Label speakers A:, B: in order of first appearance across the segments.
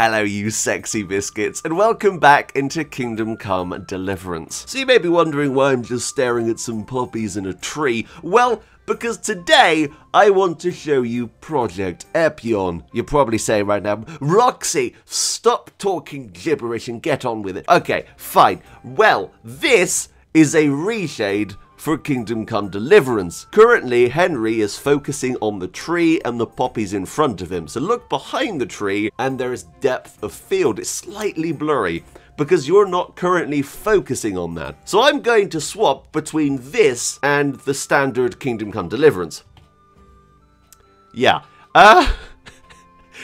A: Hello you sexy biscuits, and welcome back into Kingdom Come Deliverance. So you may be wondering why I'm just staring at some poppies in a tree. Well, because today I want to show you Project Epyon. You're probably saying right now, Roxy, stop talking gibberish and get on with it. Okay, fine. Well, this is a reshade for Kingdom Come Deliverance. Currently, Henry is focusing on the tree and the poppies in front of him. So look behind the tree and there is depth of field. It's slightly blurry because you're not currently focusing on that. So I'm going to swap between this and the standard Kingdom Come Deliverance. Yeah.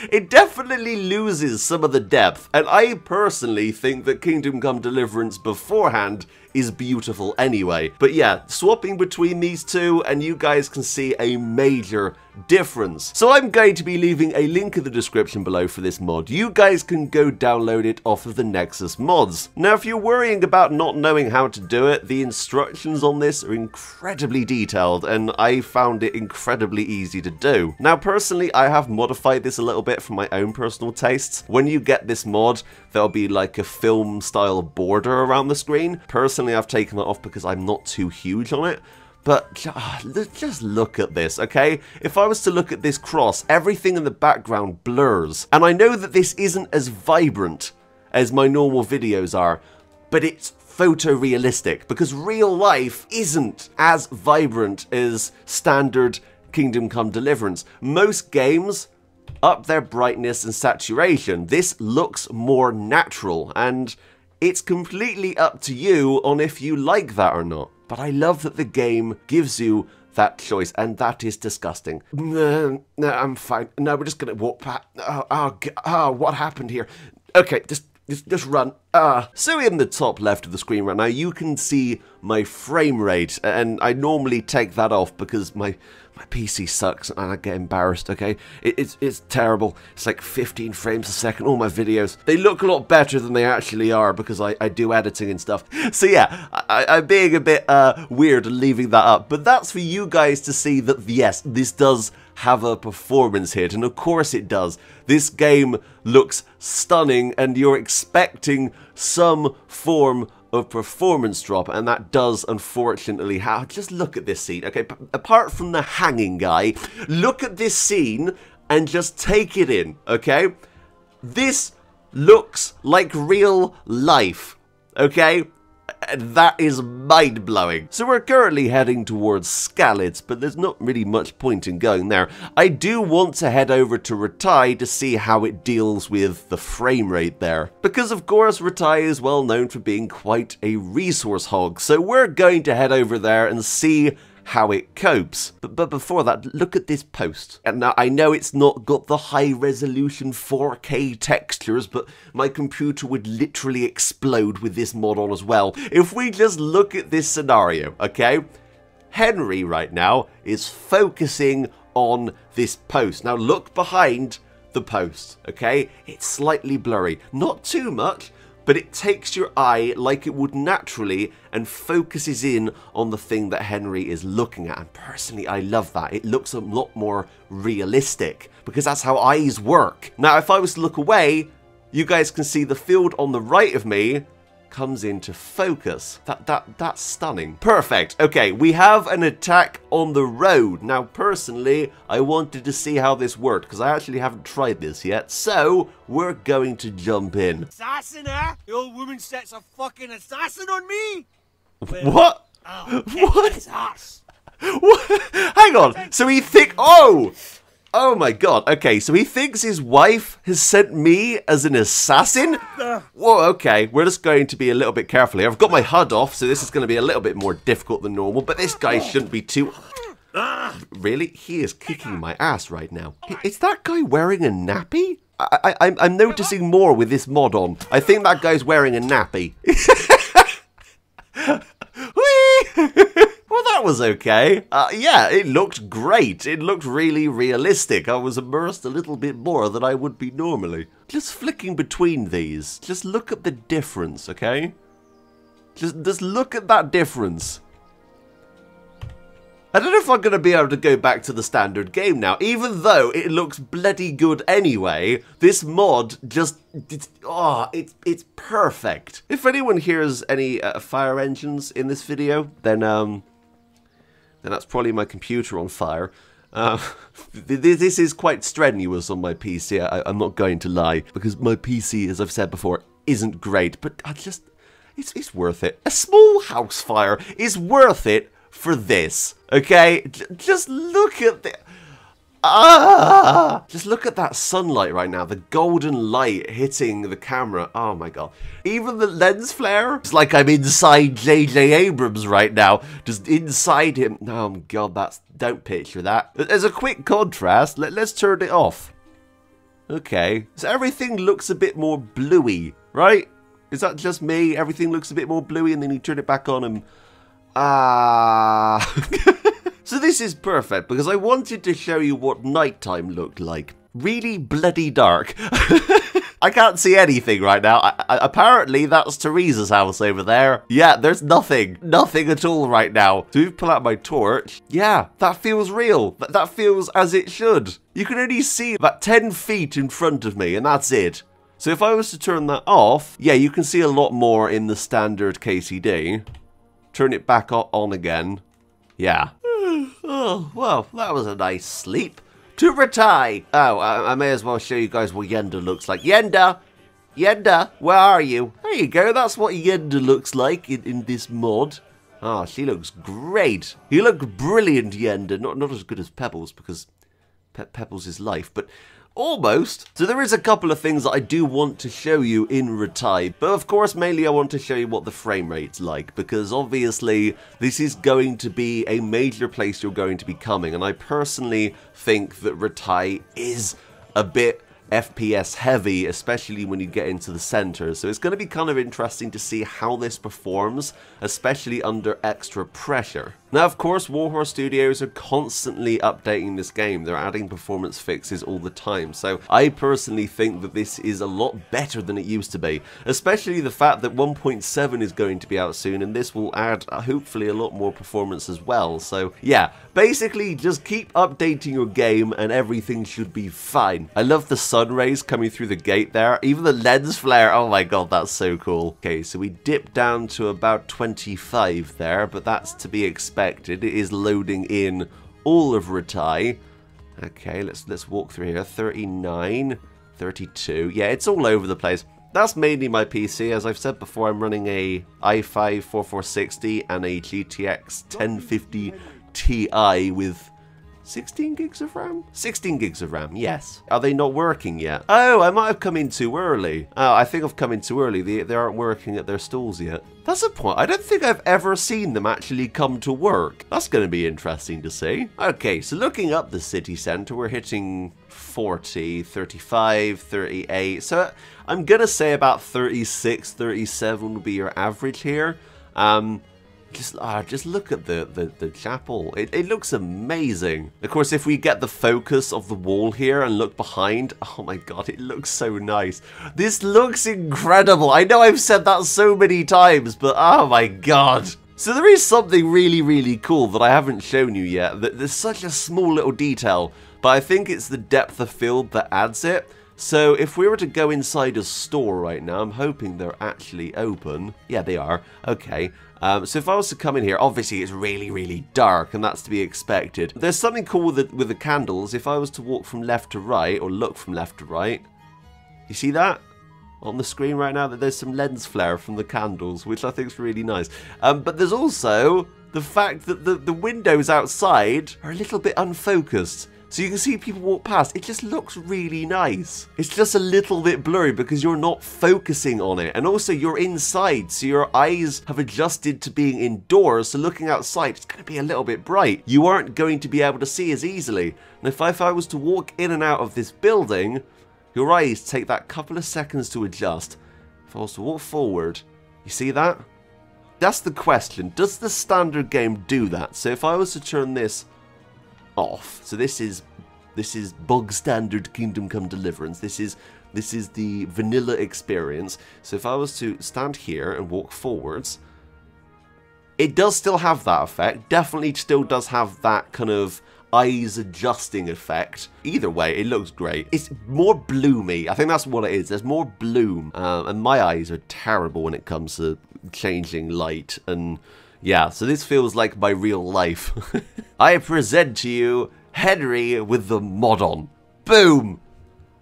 A: It definitely loses some of the depth, and I personally think that Kingdom Come Deliverance beforehand is beautiful anyway. But yeah, swapping between these two and you guys can see a major difference. So I'm going to be leaving a link in the description below for this mod. You guys can go download it off of the Nexus mods. Now if you're worrying about not knowing how to do it, the instructions on this are incredibly detailed and I found it incredibly easy to do. Now personally I have modified this a little bit for my own personal tastes. When you get this mod, there'll be like a film style border around the screen. Personally I've taken that off because I'm not too huge on it. But just look at this, okay? If I was to look at this cross, everything in the background blurs. And I know that this isn't as vibrant as my normal videos are, but it's photorealistic because real life isn't as vibrant as standard Kingdom Come Deliverance. Most games up their brightness and saturation. This looks more natural, and it's completely up to you on if you like that or not. But I love that the game gives you that choice, and that is disgusting. No, I'm fine. No, we're just gonna walk past. What happened here? Okay, just run. So in the top left of the screen right now, you can see my frame rate, and I normally take that off because my PC sucks and I get embarrassed, okay? It's terrible. It's like 15 frames a second. All my videos, they look a lot better than they actually are because I do editing and stuff. So yeah, I'm being a bit weird and leaving that up. But that's for you guys to see that, yes, this does have a performance hit. And of course it does. This game looks stunning and you're expecting some form of performance drop, and that does unfortunately have. Just look at this scene, okay? Apart from the hanging guy, look at this scene and just take it in, okay? This looks like real life, okay? That is mind-blowing. So we're currently heading towards Skalitz, but there's not really much point in going there. I do want to head over to Ratai to see how it deals with the frame rate there. Because of course Ratai is well known for being quite a resource hog, so we're going to head over there and see how it copes. But before that, look at this post. And now I know it's not got the high resolution 4K textures, but my computer would literally explode with this mod on as well. If we just look at this scenario, okay? Henry right now is focusing on this post. Now look behind the post, okay? It's slightly blurry. Not too much, but it takes your eye like it would naturally and focuses in on the thing that Henry is looking at. And personally, I love that. It looks a lot more realistic because that's how eyes work. Now, if I was to look away, you guys can see the field on the right of me comes into focus. That's stunning. Perfect. Okay, we have an attack on the road. Now, personally, I wanted to see how this worked because I actually haven't tried this yet. So, we're going to jump in.
B: Assassin, eh? The old woman sets a fucking assassin on me?
A: What?
B: Oh,
A: what?
B: His ass.
A: What? Hang on. So he Oh my god, okay, so he thinks his wife has sent me as an assassin? Whoa, okay, we're just going to be a little bit careful here. I've got my HUD off, so this is going to be a little bit more difficult than normal, but this guy shouldn't be too... Really? He is kicking my ass right now. Is that guy wearing a nappy? I'm noticing more with this mod on. I think that guy's wearing a nappy. Well, that was okay. Yeah, it looked great. It looked really realistic. I was immersed a little bit more than I would be normally. Just flicking between these. Just look at the difference, okay? Just look at that difference. I don't know if I'm going to be able to go back to the standard game now. Even though it looks bloody good anyway, this mod just... It's perfect. If anyone hears any fire engines in this video, then that's probably my computer on fire. This is quite strenuous on my PC, I'm not going to lie, because my PC, as I've said before, isn't great, but it's worth it. A small house fire is worth it for this, okay? Just look at the... Just look at that sunlight right now, the golden light hitting the camera. Oh my god. Even the lens flare, it's like I'm inside J.J. Abrams right now, just inside him. Oh my god, don't picture that. As a quick contrast, let's turn it off. Okay, so everything looks a bit more bluey, right? Is that just me? Everything looks a bit more bluey, and then you turn it back on and... So this is perfect, because I wanted to show you what nighttime looked like. Really bloody dark. I can't see anything right now. Apparently, that's Teresa's house over there. Yeah, there's nothing. Nothing at all right now. So if you pull out my torch, yeah, that feels real. That feels as it should. You can only see about 10 feet in front of me, and that's it. So if I was to turn that off, yeah, you can see a lot more in the standard KCD. Turn it back on again. Yeah. Oh, well, that was a nice sleep. To retire. Oh, I may as well show you guys what Yenda looks like. Yenda! Yenda, where are you? There you go, that's what Yenda looks like in this mod. Oh, she looks great. You look brilliant, Yenda. Not as good as Pebbles, because Pebbles is life, but... almost. So there is a couple of things that I do want to show you in retire, but of course mainly I want to show you what the frame rate's like, because obviously this is going to be a major place you're going to be coming, and I personally think that retire is a bit FPS heavy, especially when you get into the center, so it's going to be kind of interesting to see how this performs, especially under extra pressure. Now, of course, Warhorse Studios are constantly updating this game. They're adding performance fixes all the time, so I personally think that this is a lot better than it used to be, especially the fact that 1.7 is going to be out soon, and this will add, hopefully, a lot more performance as well. So, yeah, basically, just keep updating your game, and everything should be fine. I love the sun rays coming through the gate there. Even the lens flare, oh my god, that's so cool. Okay, so we dip down to about 25 there, but that's to be expected. It is loading in all of retire. Okay, let's walk through here. 39, 32. Yeah, it's all over the place. That's mainly my PC. As I've said before, I'm running a i5 4460 and a GTX 1050 Ti with 16 gigs of RAM? 16 gigs of RAM, yes. Are they not working yet? Oh, I might have come in too early. Oh, I think I've come in too early. They aren't working at their stalls yet. That's a point. I don't think I've ever seen them actually come to work. That's going to be interesting to see. Okay, so looking up the city centre, we're hitting 40, 35, 38. So I'm going to say about 36, 37 will be your average here. Just look at the chapel. It looks amazing. Of course, if we get the focus of the wall here and look behind, oh my god, it looks so nice. This looks incredible. I know I've said that so many times, but oh my god. So there is something really, really cool that I haven't shown you yet. There's such a small little detail, but I think it's the depth of field that adds it. So if we were to go inside a store right now, I'm hoping they're actually open. Yeah, they are. Okay. So if I was to come in here, obviously it's really, really dark, and that's to be expected. There's something cool with the candles. If I was to walk from left to right, or look from left to right, you see that? On the screen right now, that there's some lens flare from the candles, which I think is really nice. But there's also the fact that the windows outside are a little bit unfocused. So you can see people walk past. It just looks really nice. It's just a little bit blurry because you're not focusing on it. And also you're inside, so your eyes have adjusted to being indoors. So looking outside, it's going to be a little bit bright. You aren't going to be able to see as easily. And if I was to walk in and out of this building, your eyes take that couple of seconds to adjust. If I was to walk forward, you see that? That's the question. Does the standard game do that? So if I was to turn this off. So this is bug standard Kingdom Come Deliverance. This is the vanilla experience. So if I was to stand here and walk forwards, it does still have that effect. Definitely still does have that kind of eyes adjusting effect. Either way, it looks great. It's more bloomy. I think that's what it is. There's more bloom. And my eyes are terrible when it comes to changing light. And yeah, so this feels like my real life. I present to you Henry with the mod on. Boom!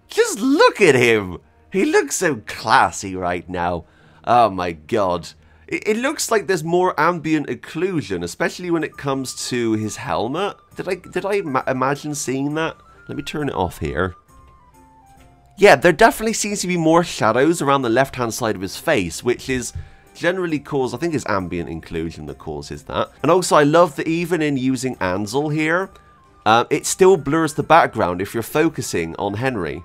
A: Just look at him! He looks so classy right now. Oh my god. It looks like there's more ambient occlusion, especially when it comes to his helmet. Did I imagine seeing that? Let me turn it off here. Yeah, there definitely seems to be more shadows around the left-hand side of his face, which is generally caused, I think it's ambient occlusion that causes that. And also I love that even in using Ansel here, it still blurs the background if you're focusing on Henry.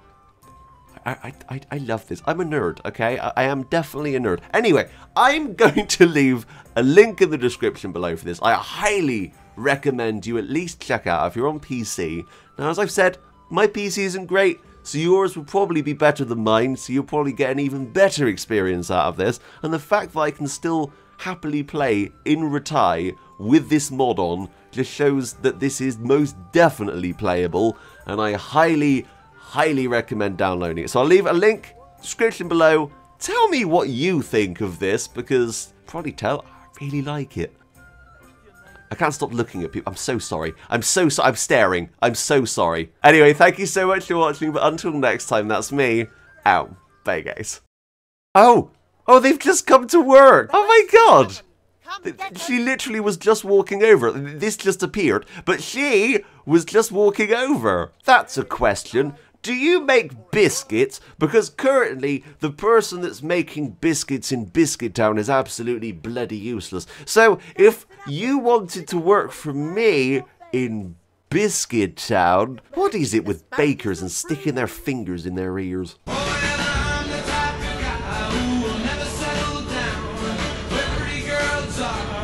A: I love this. I'm a nerd, okay? I am definitely a nerd. Anyway, I'm going to leave a link in the description below for this. I highly recommend you at least check out if you're on PC. Now, as I've said, my PC isn't great, so yours will probably be better than mine, so you'll probably get an even better experience out of this. And the fact that I can still happily play in Retai with this mod on just shows that this is most definitely playable, and I highly recommend downloading it. So I'll leave a link, description below. Tell me what you think of this, because probably tell I really like it. I can't stop looking at people. I'm so sorry. I'm staring. I'm so sorry. Anyway, thank you so much for watching, but until next time, that's me out. Bye, guys. Oh, they've just come to work. Oh my god. She literally was just walking over. This just appeared, but she was just walking over. That's a question. Do you make biscuits? Because currently, the person that's making biscuits in Biscuit Town is absolutely bloody useless. So, if you wanted to work for me in Biscuit Town, what is it with bakers and sticking their fingers in their ears?
C: I'm the type of guy who will never settle down, where pretty girls are.